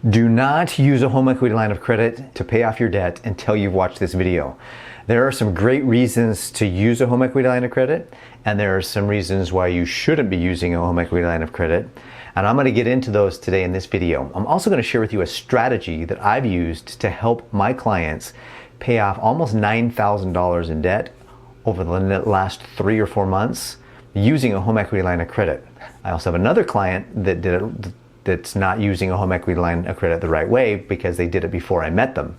Do not use a home equity line of credit to pay off your debt until you've watched this video. There are some great reasons to use a home equity line of credit, and there are some reasons why you shouldn't be using a home equity line of credit. And I'm going to get into those today in this video. I'm also going to share with you a strategy that I've used to help my clients pay off almost $9,000 in debt over the last 3 or 4 months using a home equity line of credit. I also have another client that did it that's not using a home equity line of credit the right way because they did it before I met them.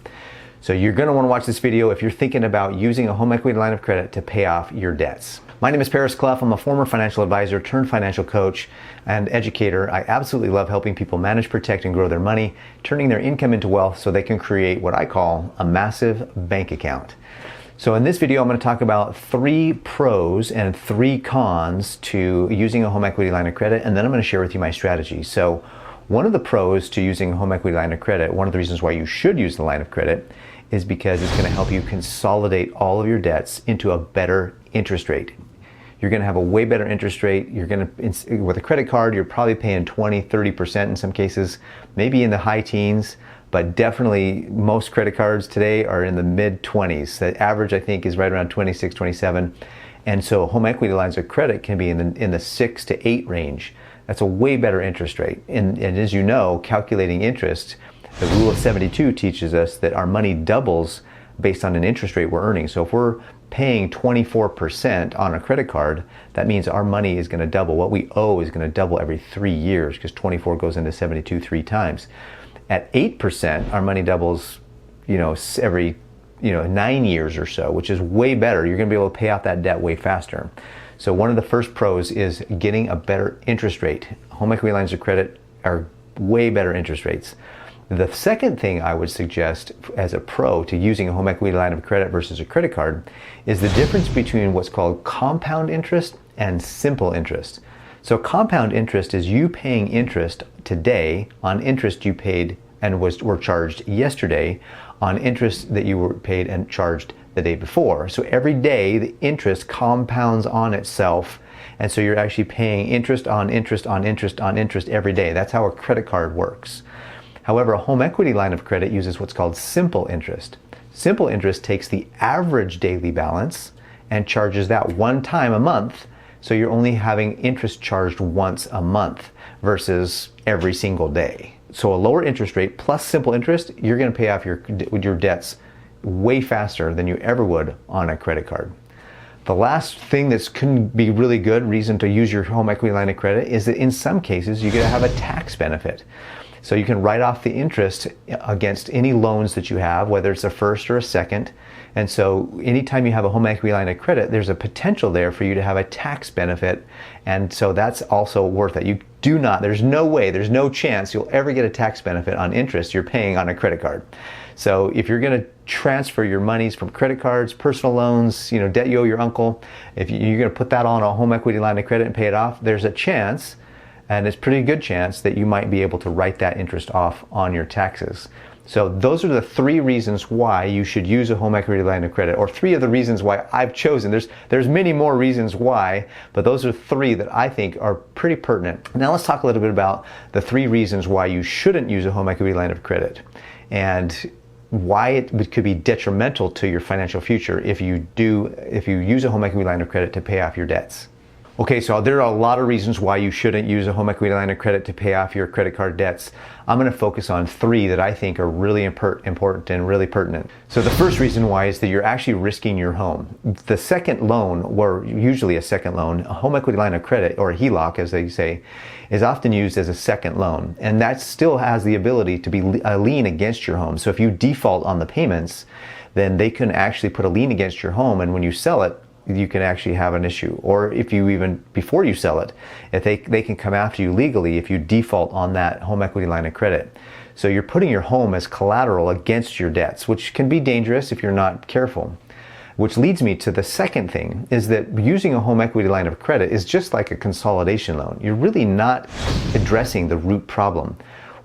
So you're going to want to watch this video if you're thinking about using a home equity line of credit to pay off your debts. My name is Cluff. I'm a former financial advisor turned financial coach and educator. I absolutely love helping people manage, protect, and grow their money, turning their income into wealth so they can create what I call a massive bank account. So in this video, I'm going to talk about 3 pros and 3 cons to using a home equity line of credit, and then I'm going to share with you my strategy. So one of the pros to using a home equity line of credit, one of the reasons why you should use the line of credit, is because it's going to help you consolidate all of your debts into a better interest rate. You're going to have a way better interest rate. You're going to, with a credit card, you're probably paying 20, 30% in some cases, maybe in the high teens, but definitely most credit cards today are in the mid 20s. The average, I think, is right around 26, 27. And so home equity lines of credit can be in the 6 to 8 range. That's a way better interest rate. And as you know, calculating interest, the rule of 72 teaches us that our money doubles based on an interest rate we're earning. So if we're paying 24% on a credit card, that means our money is going to double. What we owe is going to double every 3 years because 24 goes into 72 3 times. At 8%, our money doubles, every 9 years or so, which is way better. You're going to be able to pay off that debt way faster. So one of the first pros is getting a better interest rate. Home equity lines of credit are way better interest rates. The second thing I would suggest as a pro to using a home equity line of credit versus a credit card is the difference between what's called compound interest and simple interest. So compound interest is you paying interest today on interest you paid and were charged yesterday on interest that you were paid and charged the day before. So every day the interest compounds on itself, and so you're actually paying interest on interest on interest on interest every day. That's how a credit card works. However, a home equity line of credit uses what's called simple interest. Simple interest takes the average daily balance and charges that one time a month, so you're only having interest charged once a month versus every single day. So a lower interest rate plus simple interest, you're going to pay off your debts way faster than you ever would on a credit card. The last thing that can be really good reason to use your home equity line of credit is that in some cases you're going to have a tax benefit. So you can write off the interest against any loans that you have, whether it's a first or a second. And so anytime you have a home equity line of credit, there's a potential there for you to have a tax benefit. And so that's also worth it. There's no way, there's no chance you'll ever get a tax benefit on interest you're paying on a credit card. So if you're going to transfer your monies from credit cards, personal loans, debt you owe your uncle, if you're going to put that on a home equity line of credit and pay it off, there's a chance, and it's a pretty good chance, that you might be able to write that interest off on your taxes. So those are the 3 reasons why you should use a home equity line of credit, or 3 of the reasons why I've chosen. There's many more reasons why, but those are 3 that I think are pretty pertinent. Now let's talk a little bit about the 3 reasons why you shouldn't use a home equity line of credit, and why it could be detrimental to your financial future if you use a home equity line of credit to pay off your debts. Okay, so there are a lot of reasons why you shouldn't use a home equity line of credit to pay off your credit card debts. I'm going to focus on 3 that I think are really important and really pertinent. So the first reason why is that you're actually risking your home. The second loan, or usually a second loan, a home equity line of credit, or a HELOC as they say, is often used as a second loan. And that still has the ability to be a lien against your home. So if you default on the payments, then they can actually put a lien against your home, and when you sell it, you can actually have an issue. Or if you even, before you sell it, if they can come after you legally if you default on that home equity line of credit. So you're putting your home as collateral against your debts, which can be dangerous if you're not careful. Which leads me to the second thing, is that using a home equity line of credit is just like a consolidation loan. You're really not addressing the root problem.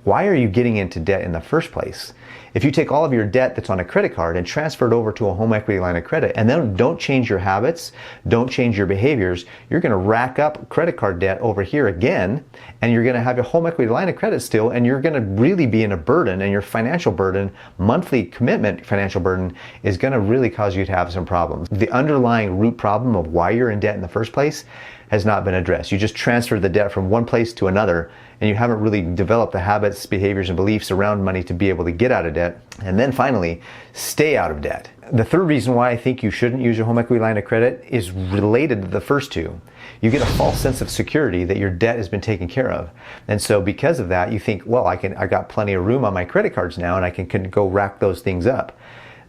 why are you getting into debt in the first place? If you take all of your debt that's on a credit card and transfer it over to a home equity line of credit, and then don't change your habits, don't change your behaviors, you're going to rack up credit card debt over here again, and you're going to have a home equity line of credit still, and you're going to really be in a burden, and your financial burden, monthly commitment financial burden, is going to really cause you to have some problems. The underlying root problem of why you're in debt in the first place has not been addressed. You just transferred the debt from one place to another, and you haven't really developed the habits, behaviors, and beliefs around money to be able to get out of debt. And then finally, stay out of debt. The third reason why I think you shouldn't use your home equity line of credit is related to the first two. You get a false sense of security that your debt has been taken care of. And so because of that, you think, well, I got plenty of room on my credit cards now, and I can go rack those things up.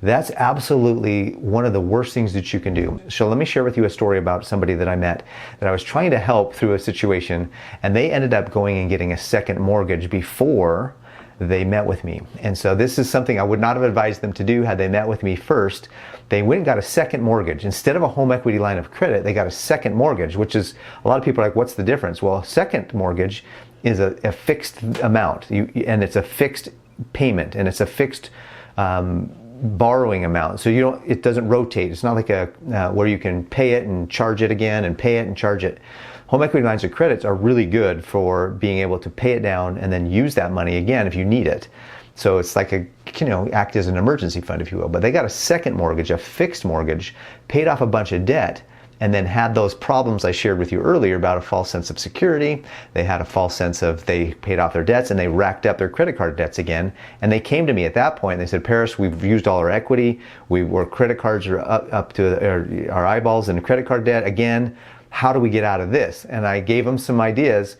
That's absolutely one of the worst things that you can do. So let me share with you a story about somebody that I met that I was trying to help through a situation, and they ended up going and getting a second mortgage before they met with me. And so this is something I would not have advised them to do had they met with me first. They went and got a second mortgage. Instead of a home equity line of credit, they got a second mortgage, which is, a lot of people are like, what's the difference? Well, a second mortgage is a fixed amount, and it's a fixed payment, and it's a fixed borrowing amount, so it doesn't rotate. It's not like where you can pay it and charge it again and pay it and charge it. Home equity lines of credits are really good for being able to pay it down and then use that money again if you need it. So it's like act as an emergency fund, if you will. But they got a second mortgage, a fixed mortgage, paid off a bunch of debt, and then had those problems I shared with you earlier about a false sense of security. They had a false sense of they paid off their debts, and they racked up their credit card debts again. And they came to me at that point and they said, Paris, we've used all our equity. Our credit cards are up to our eyeballs in credit card debt again. How do we get out of this? And I gave them some ideas.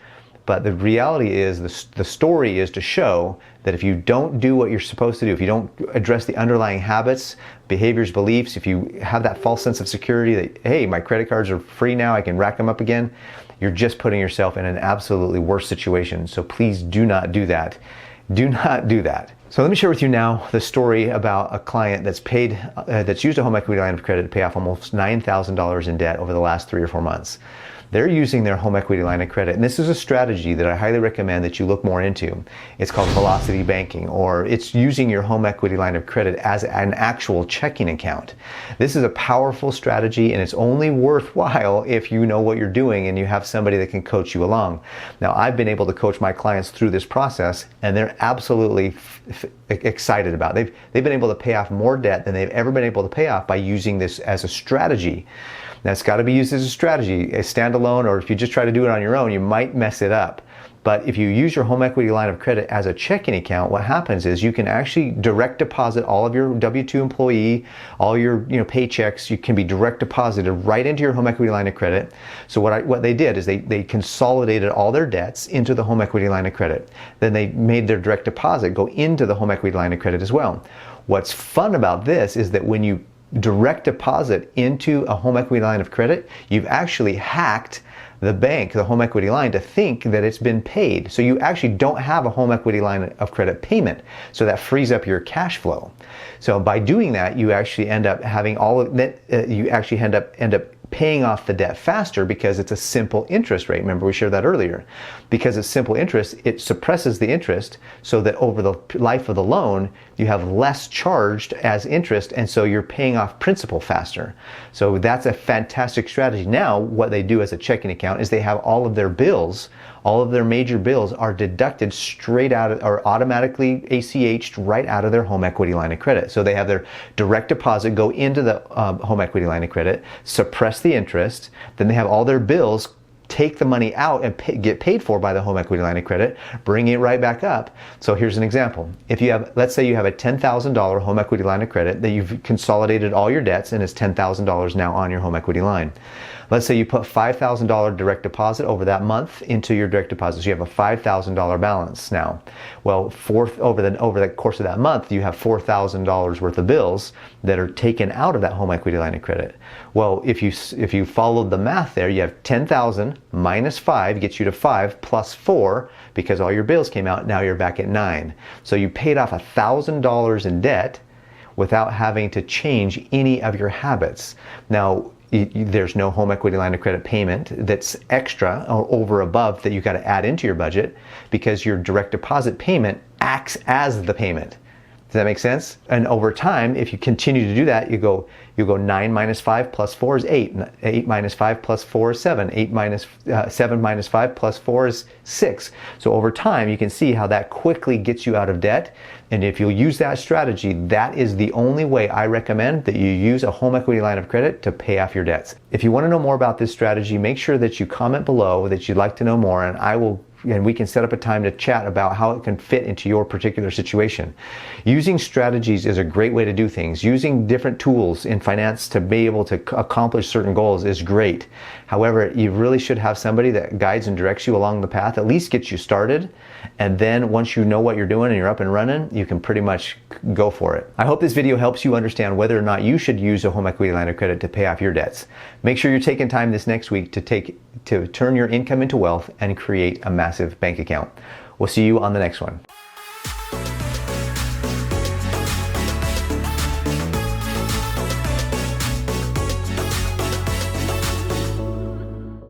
But the reality is, the story is to show that if you don't do what you're supposed to do, if you don't address the underlying habits, behaviors, beliefs, if you have that false sense of security that, hey, my credit cards are free now, I can rack them up again, you're just putting yourself in an absolutely worse situation. So please do not do that. Do not do that. So let me share with you now the story about a client that's used a home equity line of credit to pay off almost $9,000 in debt over the last 3 or 4 months. They're using their home equity line of credit, and this is a strategy that I highly recommend that you look more into. It's called velocity banking, or it's using your home equity line of credit as an actual checking account. This is a powerful strategy, and it's only worthwhile if you know what you're doing and you have somebody that can coach you along. Now, I've been able to coach my clients through this process, and they're absolutely excited about it. They've been able to pay off more debt than they've ever been able to pay off by using this as a strategy. Now, it's got to be used as a strategy, a standalone, or if you just try to do it on your own, you might mess it up. But if you use your home equity line of credit as a checking account, what happens is you can actually direct deposit all of your W-2 employee, all your paychecks. You can be direct deposited right into your home equity line of credit. So what they did is they consolidated all their debts into the home equity line of credit. Then they made their direct deposit go into the home equity line of credit as well. What's fun about this is that when you direct deposit into a home equity line of credit, you've actually hacked the bank, the home equity line, to think that it's been paid. So you actually don't have a home equity line of credit payment. So that frees up your cash flow. So by doing that, you actually end up having all of that. You actually end up paying off the debt faster because it's a simple interest rate. Remember, we shared that earlier. Because it's simple interest, it suppresses the interest so that over the life of the loan, you have less charged as interest, and so you're paying off principal faster. So that's a fantastic strategy. Now, what they do as a checking account is they have all of their bills, all of their major bills are deducted straight out of, or automatically ACH'd right out of their home equity line of credit. So they have their direct deposit go into the home equity line of credit, suppress the interest, then they have all their bills, take the money out and get paid for by the home equity line of credit, bring it right back up. So here's an example. If you have, let's say you have a $10,000 home equity line of credit that you've consolidated all your debts and it's $10,000 now on your home equity line. Let's say you put $5,000 direct deposit over that month into your direct deposit. So you have a $5,000 balance now. Well, over the course of that month, you have $4,000 worth of bills that are taken out of that home equity line of credit. Well, if you followed the math there, you have 10,000 minus 5 gets you to 5 plus 4 because all your bills came out. Now you're back at 9. So you paid off $1,000 in debt without having to change any of your habits. Now, there's no home equity line of credit payment that's extra or over above that you got to add into your budget, because your direct deposit payment acts as the payment. Does that make sense? And over time, if you continue to do that, you go 9 minus 5 plus 4 is 8. 8 minus 5 plus 4 is 7. 7 minus 5 plus 4 is 6. So over time, you can see how that quickly gets you out of debt. And if you'll use that strategy, that is the only way I recommend that you use a home equity line of credit to pay off your debts. If you want to know more about this strategy, make sure that you comment below that you'd like to know more, and we can set up a time to chat about how it can fit into your particular situation. Using strategies is a great way to do things. Using different tools in finance to be able to accomplish certain goals is great. However, you really should have somebody that guides and directs you along the path, at least gets you started. And then once you know what you're doing and you're up and running, you can pretty much go for it. I hope this video helps you understand whether or not you should use a home equity line of credit to pay off your debts. Make sure you're taking time this next week to turn your income into wealth and create a massive bank account. We'll see you on the next one.